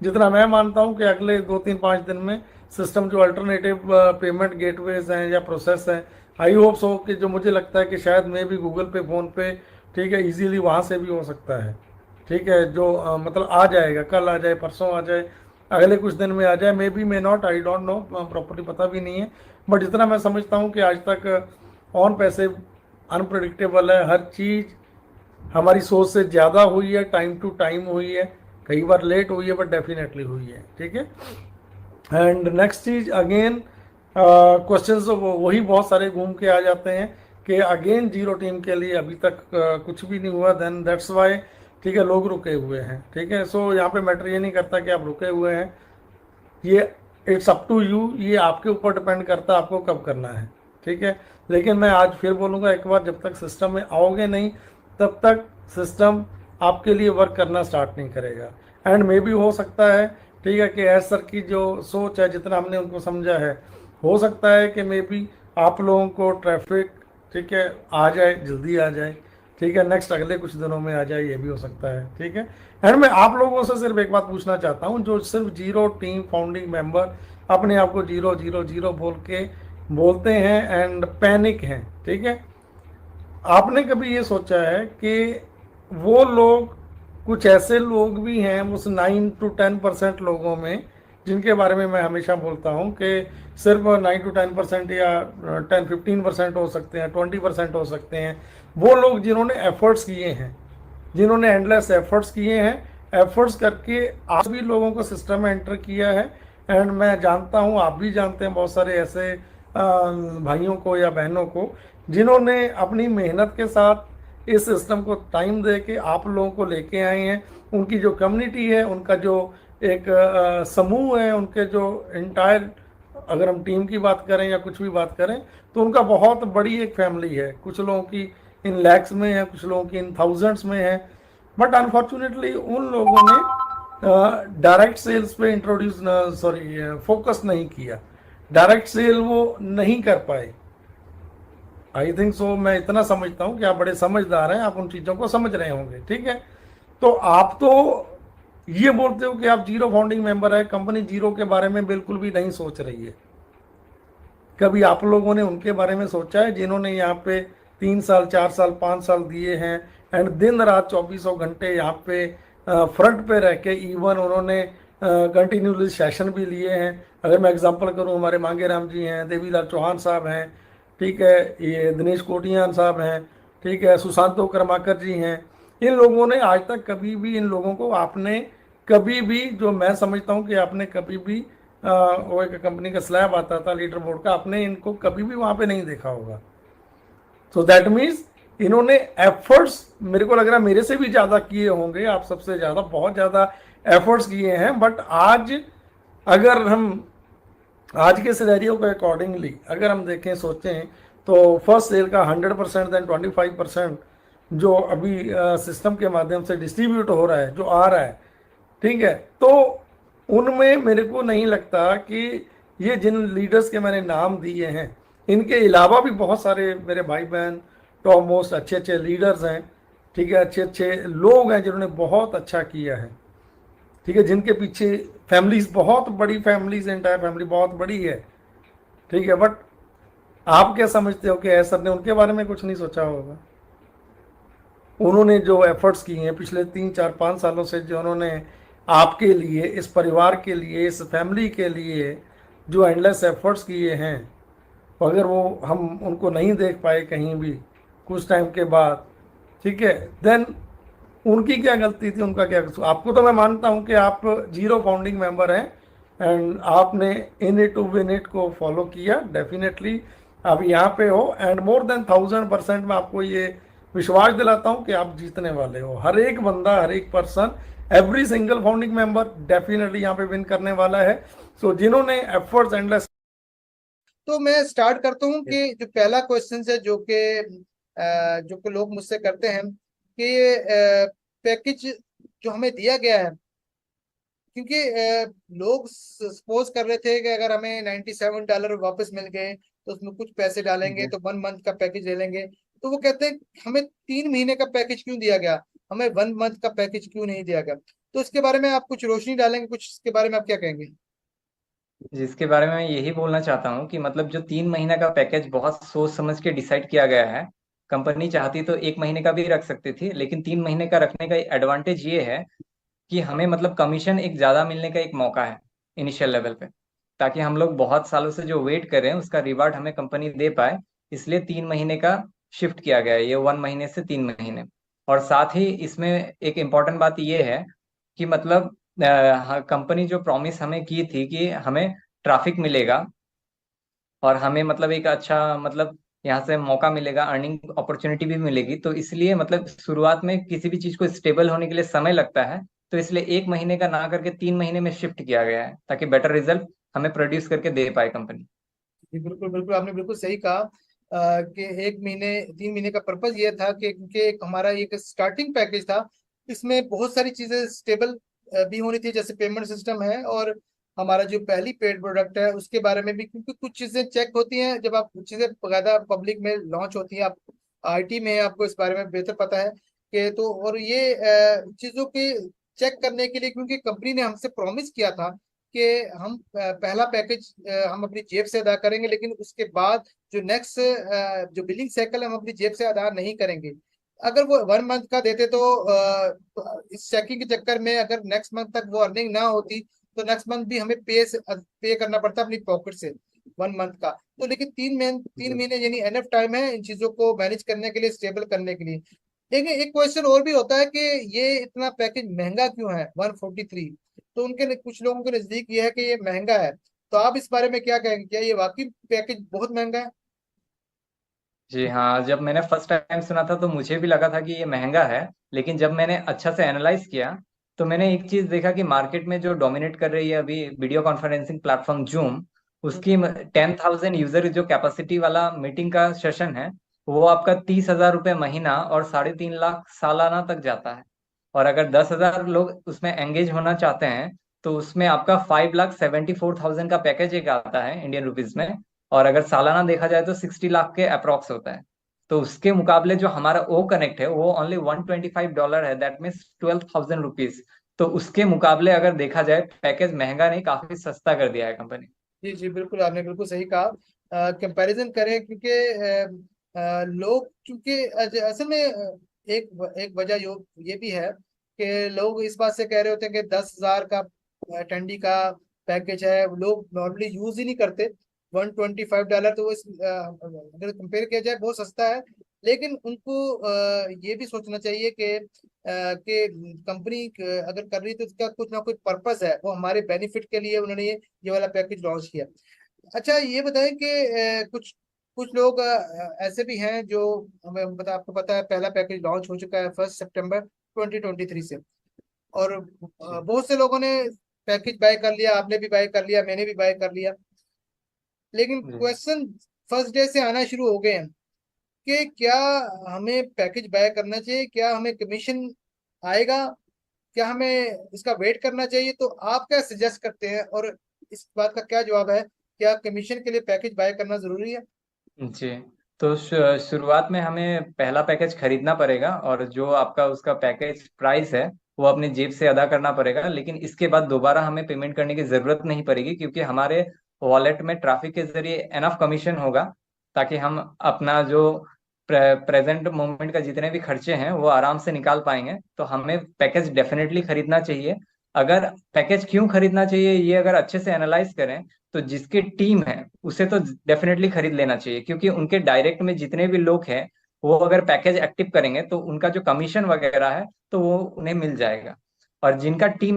जितना मैं मानता हूँ कि अगले 2-3-5 दिन में सिस्टम जो अल्टरनेटिव पेमेंट गेटवेज हैं या प्रोसेस हैं, आई होप्स हो कि जो मुझे लगता है कि शायद मे भी गूगल पे, फ़ोन पे, ठीक है, इजीली वहाँ से भी हो सकता है। ठीक है, जो मतलब आ जाएगा, कल आ जाए, परसों आ जाए, अगले कुछ दिन में आ जाए, may be may not, I don't know, properly पता भी नहीं है। बट जितना मैं समझता हूँ कि आज तक ऑन पैसे अनप्रडिक्टेबल है, हर चीज़ हमारी सोच से ज़्यादा हुई है, टाइम टू टाइम हुई है, कई बार लेट हुई है, बट डेफिनेटली हुई है। ठीक है। एंड नेक्स्ट चीज अगेन, क्वेश्चंस वही बहुत सारे घूम के आ जाते हैं कि अगेन जीरो टीम के लिए अभी तक कुछ भी नहीं हुआ, देन दैट्स वाई, ठीक है, लोग रुके हुए हैं। ठीक है, सो यहाँ पे मैटर ये नहीं करता कि आप रुके हुए हैं, ये इट्स अप टू यू, ये आपके ऊपर डिपेंड करता है आपको कब करना है। ठीक है, लेकिन मैं आज फिर बोलूँगा एक बार, जब तक सिस्टम में आओगे नहीं तब तक सिस्टम आपके लिए वर्क करना स्टार्ट नहीं करेगा। एंड मे भी हो सकता है, ठीक है, कि एज सर की जो सोच है, जितना हमने उनको समझा है, हो सकता है कि मे बी आप लोगों को ट्रैफिक, ठीक है, आ जाए, जल्दी आ जाए। ठीक है, नेक्स्ट अगले कुछ दिनों में आ जाए, ये भी हो सकता है। ठीक है। एंड मैं आप लोगों से सिर्फ एक बात पूछना चाहता हूँ, जो सिर्फ जीरो टीम फाउंडिंग मेंबर अपने आप को जीरो जीरो जीरो बोल के बोलते हैं एंड पैनिक हैं, ठीक है, आपने कभी ये सोचा है कि वो लोग, कुछ ऐसे लोग भी हैं उस 9 to 10% लोगों में, जिनके बारे में मैं हमेशा बोलता हूँ कि सिर्फ 9 to 10% या 10-15% हो सकते हैं, 20% हो सकते हैं, वो लोग जिन्होंने एफर्ट्स किए हैं, जिन्होंने एंडलेस एफर्ट्स किए हैं, एफर्ट्स करके आप भी लोगों को सिस्टम में एंटर किया है। एंड मैं जानता हूँ, आप भी जानते हैं बहुत सारे ऐसे भाइयों को या बहनों को जिन्होंने अपनी मेहनत के साथ इस सिस्टम को टाइम दे के आप लोगों को लेके आए हैं। उनकी जो कम्युनिटी है, उनका जो एक समूह है, उनके जो इंटायर, अगर हम टीम की बात करें या कुछ भी बात करें, तो उनका बहुत बड़ी एक फैमिली है। कुछ लोगों की इन लैक्स में है, कुछ लोगों की इन थाउजेंड्स में है। बट अनफॉर्चुनेटली उन लोगों ने डायरेक्ट सेल्स पे इंट्रोड्यूस, सॉरी, फोकस नहीं किया, डायरेक्ट सेल वो नहीं कर पाए। आई थिंक सो, मैं इतना समझता हूँ कि आप बड़े समझदार हैं, आप उन चीज़ों को समझ रहे होंगे। ठीक है, तो आप तो ये बोलते हो कि आप जीरो फाउंडिंग मेंबर है, कंपनी जीरो के बारे में बिल्कुल भी नहीं सोच रही है। कभी आप लोगों ने उनके बारे में सोचा है जिन्होंने यहाँ पे 3 साल, 4 साल, 5 साल दिए हैं, एंड दिन रात 24 घंटे यहाँ पे फ्रंट पे रह के, इवन उन्होंने कंटिन्यूसली सेशन भी लिए हैं। अगर मैं एग्जांपल करूँ, हमारे मांगे राम जी हैं, देवीलाल चौहान साहब हैं, ठीक है, ये दिनेश कोटियान साहब हैं, ठीक है, सुशांतो कर्माकर जी हैं। इन लोगों ने आज तक कभी भी, इन लोगों को आपने कभी भी, जो मैं समझता हूँ कि आपने कभी भी वो एक कंपनी का स्लैब आता था लीडर बोर्ड का, आपने इनको कभी भी वहां पे नहीं देखा होगा। सो दैट मीन्स इन्होंने एफर्ट्स, मेरे को लग रहा है मेरे से भी ज़्यादा किए होंगे, आप सबसे ज़्यादा, बहुत ज़्यादा एफर्ट्स किए हैं। बट आज, अगर हम आज के सिनेरियो के अकॉर्डिंगली अगर हम देखें, सोचें, तो फर्स्ट सेल का 100%, देन 25% जो अभी सिस्टम के माध्यम से डिस्ट्रीब्यूट हो रहा है, जो आ रहा है, ठीक है, तो उनमें मेरे को नहीं लगता कि ये जिन लीडर्स के मैंने नाम दिए हैं, इनके अलावा भी बहुत सारे मेरे भाई बहन टॉप मोस्ट अच्छे अच्छे लीडर्स हैं, ठीक है, अच्छे अच्छे लोग हैं जिन्होंने बहुत अच्छा किया है। ठीक है, जिनके पीछे फैमिलीज, बहुत बड़ी फैमिलीज, एंटायर फैमिली बहुत बड़ी है। ठीक है, बट आप क्या समझते हो कि ऐसा ने उनके बारे में कुछ नहीं सोचा होगा? उन्होंने जो एफर्ट्स किए हैं पिछले 3-4-5 सालों से, जो उन्होंने आपके लिए, इस परिवार के लिए, इस फैमिली के लिए जो एंडलेस एफर्ट्स किए हैं, अगर वो हम उनको नहीं देख पाए कहीं भी कुछ टाइम के बाद, ठीक है, देन उनकी क्या गलती थी, उनका क्या कसूर? आपको तो मैं मानता हूं कि आप जीरो फाउंडिंग मेंबर हैं एंड आपने in it to win it को फॉलो किया, डेफिनेटली आप यहाँ पे हो, एंड मोर देन 1000% मैं आपको ये विश्वास दिलाता हूँ कि आप जीतने वाले हो। हर एक बंदा, हर एक person, every single founding member definitely यहाँ पे विन करने वाला है। सो जिन्होंने एफर्ट्स एंडलेस। तो मैं स्टार्ट करता हूँ कि जो पहला क्वेश्चन है जो कि लोग मुझसे करते हैं कि ये पैकेज जो हमें दिया गया है, क्योंकि लोग सपोज कर रहे थे कि अगर हमें $97 वापस मिल गए तो उसमें कुछ पैसे ठीक डालेंगे है। तो 1 मंथ का पैकेज ले लेंगे। तो वो कहते हैं हमें 3 महीने का पैकेज क्यों दिया गया, हमें 1 मंथ का पैकेज क्यों नहीं दिया गया। तो इसके बारे में आप कुछ रोशनी डालेंगे, कुछ इसके बारे में आप क्या कहेंगे? जिसके बारे में मैं यही बोलना चाहता हूँ कि मतलब जो 3 महीना का पैकेज बहुत सोच समझ के डिसाइड किया गया है। कंपनी चाहती तो 1 महीने का भी रख सकती थी, लेकिन 3 महीने का रखने का एडवांटेज ये है कि हमें मतलब कमीशन एक ज्यादा मिलने का एक मौका है इनिशियल लेवल पे, ताकि हम लोग बहुत सालों से जो वेट कर रहे हैं उसका रिवार्ड हमें कंपनी दे पाए। इसलिए 3 महीने का शिफ्ट किया गया है, ये 1 महीने से 3 महीने। और साथ ही इसमें एक इम्पॉर्टेंट बात ये है कि मतलब कंपनी जो प्रॉमिस हमें की थी कि हमें ट्रैफिक मिलेगा और हमें मतलब एक अच्छा मतलब यहाँ से मौका मिलेगा, अर्निंग अपॉर्चुनिटी भी मिलेगी, तो इसलिए मतलब शुरुआत में किसी भी चीज को स्टेबल होने के लिए समय लगता है। तो इसलिए 1 महीने का ना करके 3 महीने में शिफ्ट किया गया है, ताकि बेटर रिजल्ट हमें प्रोड्यूस करके दे पाए कंपनी। जी बिल्कुल बिल्कुल, आपने बिल्कुल सही कहा। कि 1 महीने 3 महीने का पर्पज ये था कि क्योंकि एक हमारा एक स्टार्टिंग पैकेज था, इसमें बहुत सारी चीजें स्टेबल भी होनी थी, जैसे पेमेंट सिस्टम है, और हमारा जो पहली पेड प्रोडक्ट है उसके बारे में भी, क्योंकि कुछ चीजें चेक होती हैं जब आप चीजें बकायदा पब्लिक में लॉन्च होती हैं। आप आईटी में हैं, आपको इस बारे में बेहतर पता है कि तो, और ये चीजों के चेक करने के लिए, क्योंकि कंपनी ने हमसे प्रॉमिस किया था कि हम पहला पैकेज हम अपनी जेब से अदा करेंगे, लेकिन उसके बाद जो नेक्स्ट जो बिलिंग साइकिल हम अपनी जेब से अदा नहीं करेंगे। अगर वो 1 मंथ का देते तो इस चेकिंग के चक्कर में अगर नेक्स्ट मंथ तक वो अर्निंग ना होती, तो नेक्स्ट मंथ भी हमें पे करना पड़ता अपनी पॉकेट से 1 मंथ का। तो लेकिन 3 महीने यानी एनफ टाइम है इन चीजों को मैनेज करने के लिए, स्टेबल करने के लिए। देखिए एक क्वेश्चन और भी होता है कि ये इतना पैकेज महंगा क्यों है 143? तो कुछ लोगों के नजदीक ये है कि ये महंगा है। तो आप इस बारे में क्या कहेंगे, क्या ये वाकई पैकेज बहुत महंगा है? जी हाँ, जब मैंने फर्स्ट टाइम सुना था तो मुझे भी लगा था कि ये महंगा है, लेकिन जब मैंने अच्छा से एनालाइज किया तो मैंने एक चीज देखा कि मार्केट में जो डोमिनेट कर रही है अभी वीडियो कॉन्फ्रेंसिंग प्लेटफॉर्म जूम, उसकी 10,000 यूजर जो कैपेसिटी वाला मीटिंग का सेशन है, वो आपका 30,000 रुपये महीना और 3.5 लाख सालाना तक जाता है। और अगर 10,000 लोग उसमें एंगेज होना चाहते हैं तो उसमें आपका 5,74,000 का पैकेज एक आता है इंडियन रुपीज में। और अगर सालाना देखा जाए तो 60 लाख के अप्रोक्स होता है। तो उसके मुकाबले जो हमारा ओ कनेक्ट है वो ओनली $125 है, दैट मीन्स 12,000 रुपीज। तो उसके मुकाबले अगर देखा जाए पैकेज महंगा नहीं, काफी सस्ता कर दिया है कंपनी। जी जी बिल्कुल, आपने बिल्कुल सही कहा। कंपैरिजन करें, क्योंकि लोग, क्योंकि असल में एक एक वजह ये भी है कि लोग इस बात से कह रहे होते हैं कि 10,000 का अटेंडी का पैकेज है, लोग नॉर्मली यूज ही नहीं करते। $125 तो वो अगर कंपेयर किया जाए बहुत सस्ता है। लेकिन उनको ये भी सोचना चाहिए कि कंपनी अगर कर रही है तो उसका कुछ ना कुछ पर्पस है, वो हमारे बेनिफिट के लिए उन्होंने ये वाला पैकेज लॉन्च किया। अच्छा ये बताएं कि कुछ कुछ लोग ऐसे भी हैं जो, हमें पता, आपको पता है पहला पैकेज लॉन्च हो चुका है 1 सितंबर 2023 से। और जी बहुत से लोगों ने पैकेज बाय कर लिया, आपने भी बाय कर लिया, मैंने भी बाय कर लिया। लेकिन जी क्वेश्चन फर्स्ट डे से आना शुरू हो गए हैं कि क्या हमें पैकेज बाय करना चाहिए, क्या हमें कमीशन आएगा, क्या हमें इसका वेट करना चाहिए? तो आप क्या सजेस्ट करते हैं, और इस बात का क्या जवाब है, क्या कमीशन के लिए पैकेज बाय करना जरूरी है? जी। तो शुरुआत में हमें पहला पैकेज खरीदना पड़ेगा, और जो आपका उसका पैकेज प्राइस है वो अपने जेब से अदा करना पड़ेगा। लेकिन इसके बाद दोबारा हमें पेमेंट करने की जरूरत नहीं पड़ेगी, क्योंकि हमारे वॉलेट में ट्रैफिक के जरिए एनफ कमीशन होगा, ताकि हम अपना जो प्रेजेंट मोमेंट का जितने भी खर्चे हैं वो आराम से निकाल पाएंगे। तो हमें पैकेज डेफिनेटली खरीदना चाहिए। अगर पैकेज क्यों खरीदना चाहिए ये अगर अच्छे से एनालाइज करें, तो जिसकी टीम है उसे तो डेफिनेटली खरीद लेना चाहिए, क्योंकि उनके डायरेक्ट में जितने भी लोग हैं वो अगर पैकेज एक्टिव करेंगे तो उनका जो कमीशन वगैरह है तो वो उन्हें मिल जाएगा। और जिनका टीम